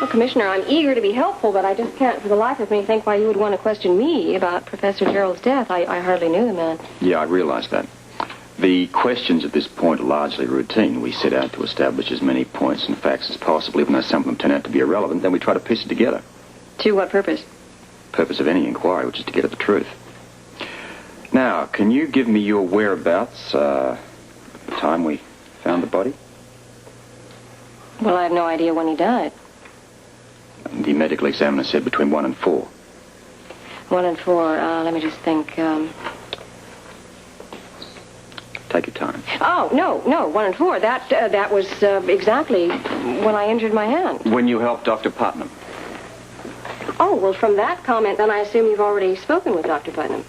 Well, Commissioner, I'm eager to be helpful, but I just can't for the life of me think why you would want to question me about Professor Jerrold's death. I hardly knew the man. Yeah, I realize that. The questions at this point are largely routine. We set out to establish as many points and facts as possible, even though some of them turn out to be irrelevant. Then we try to piece it together. To what purpose? Purpose of any inquiry, which is to get at the truth. Now, can you give me your whereabouts, the time we found the body? Well, I have no idea when he died. The medical examiner said between 1 and 4. 1 and 4, let me just think, Take your time. Oh, no, 1 and 4. That was exactly when I injured my hand. When you helped Dr. Putnam? Oh, well, from that comment, then I assume you've already spoken with Dr. Putnam.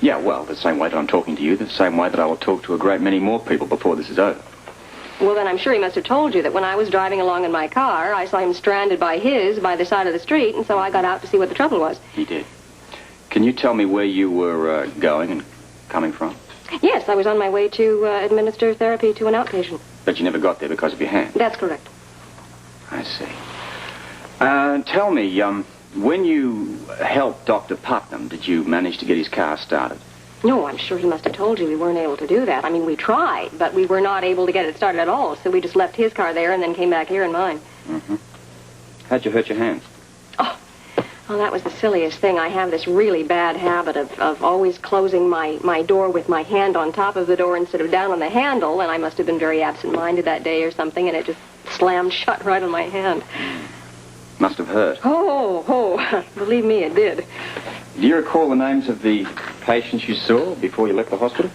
Yeah, well, the same way that I'm talking to you, the same way that I will talk to a great many more people before this is over. Well, then I'm sure he must have told you that when I was driving along in my car, I saw him stranded by the side of the street, and so I got out to see what the trouble was. He did. Can you tell me where you were going and coming from? Yes, I was on my way to administer therapy to an outpatient. But you never got there because of your hand? That's correct. I see. Tell me, when you helped Dr. Putnam, did you manage to get his car started? No, I'm sure he must have told you we weren't able to do that. I mean, we tried, but we were not able to get it started at all, so we just left his car there and then came back here in mine. Mm-hmm. How'd you hurt your hand? Oh, well, that was the silliest thing. I have this really bad habit of always closing my door with my hand on top of the door instead of down on the handle, and I must have been very absent-minded that day or something, and it just slammed shut right on my hand. Must have hurt. Oh, believe me, it did. Do you recall the names of the patients you saw before you left the hospital?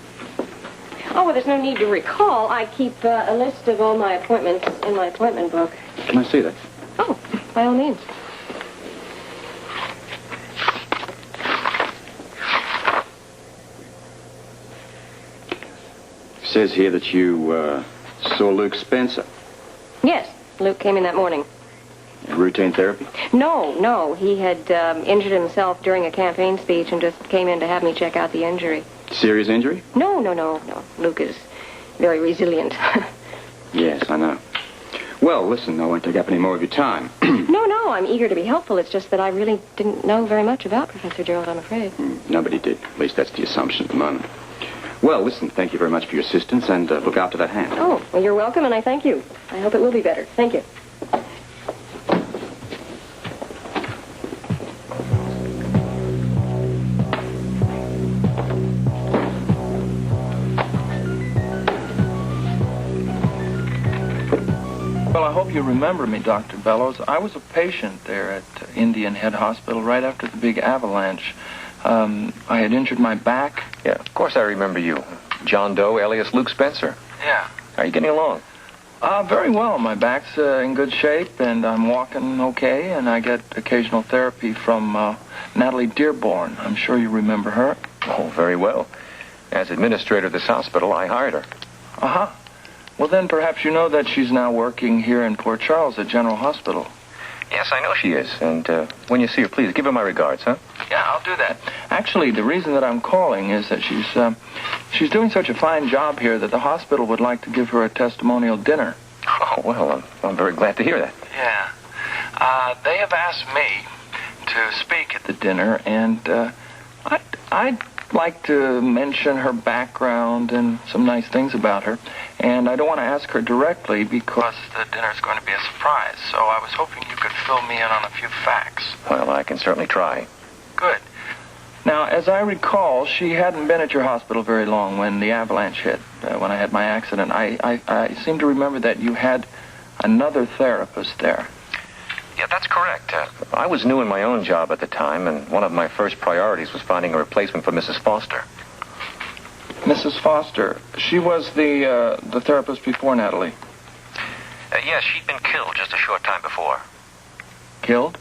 Oh, well, there's no need to recall. I keep a list of all my appointments in my appointment book. Can I see that? Oh, by all means. It says here that you saw Luke Spencer. Yes, Luke came in that morning. Routine therapy? No. He had injured himself during a campaign speech and just came in to have me check out the injury. Serious injury? No. Luke is very resilient. Yes, I know. Well, listen, I won't take up any more of your time. No, I'm eager to be helpful. It's just that I really didn't know very much about Professor Jerrold, I'm afraid. Nobody did. At least that's the assumption at the moment. Well, listen, thank you very much for your assistance, and look after that hand. Oh, well, you're welcome, and I thank you. I hope it will be better. Thank you. Well, I hope you remember me, Dr. Bellows. I was a patient there at Indian Head Hospital right after the big avalanche. I had injured my back. Yeah, of course I remember you. John Doe, alias Luke Spencer. Yeah. How are you getting along? Very well. My back's in good shape, and I'm walking okay, and I get occasional therapy from Natalie Dearborn. I'm sure you remember her. Oh, very well. As administrator of this hospital, I hired her. Uh-huh. Well, then perhaps you know that she's now working here in Port Charles at General Hospital. Yes, I know she is. And when you see her, please give her my regards, huh? Yeah, I'll do that. Actually, the reason that I'm calling is that she's doing such a fine job here that the hospital would like to give her a testimonial dinner. Oh, well, I'm very glad to hear that. Yeah. They have asked me to speak at the dinner, and I'd like to mention her background and some nice things about her. And I don't want to ask her directly because the dinner's going to be a surprise. So I was hoping you could fill me in on a few facts. Well, I can certainly try. Good. Now, as I recall, she hadn't been at your hospital very long when the avalanche hit, when I had my accident. I seem to remember that you had another therapist there. Yeah, that's correct. I was new in my own job at the time, and one of my first priorities was finding a replacement for Mrs. Foster. Mrs. Foster, she was the therapist before Natalie. Yes, she'd been killed just a short time before. Killed?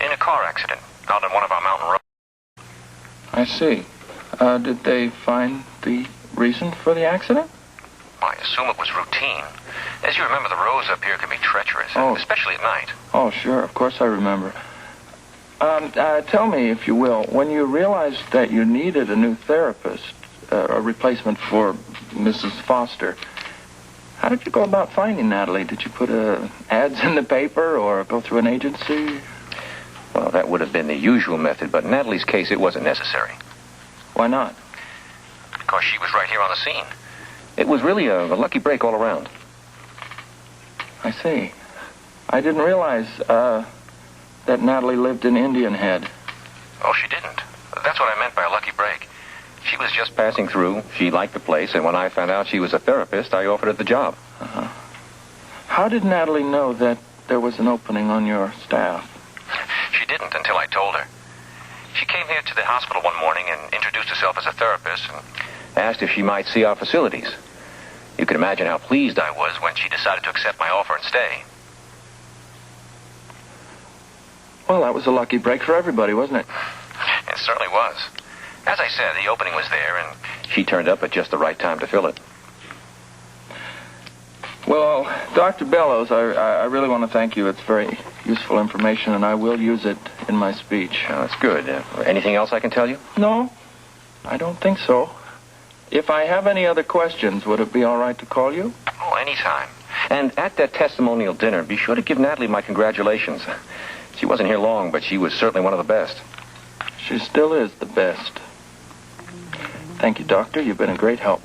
In a car accident, out on one of our mountain roads. I see. Did they find the reason for the accident? I assume it was routine. As you remember, the roads up here can be treacherous, especially at night. Oh, sure. Of course I remember. Tell me, if you will, when you realized that you needed a new therapist, a replacement for Mrs. Foster, How did you go about finding Natalie? Did you put ads in the paper or go through an agency? Well, that would have been the usual method, but in Natalie's case, it wasn't necessary. Why not? Because she was right here on the scene. It was really a lucky break all around. I see. I didn't realize that Natalie lived in Indian Head. Oh, she didn't. That's what I meant by a lucky break. She was just passing through. She liked the place, and when I found out she was a therapist, I offered her the job. Uh-huh. How did Natalie know that there was an opening on your staff? She didn't until I told her. She came here to the hospital one morning and introduced herself as a therapist and asked if she might see our facilities. You can imagine how pleased I was when she decided to accept my offer and stay. Well, that was a lucky break for everybody, wasn't it? It certainly was. As I said, the opening was there, and she turned up at just the right time to fill it. Well, Dr. Bellows, I really want to thank you. It's very useful information, and I will use it in my speech. Oh, that's good. Anything else I can tell you? No, I don't think so. If I have any other questions, would it be all right to call you? Oh, anytime. And at that testimonial dinner, be sure to give Natalie my congratulations. She wasn't here long, but she was certainly one of the best. She still is the best. Thank you, Doctor. You've been a great help.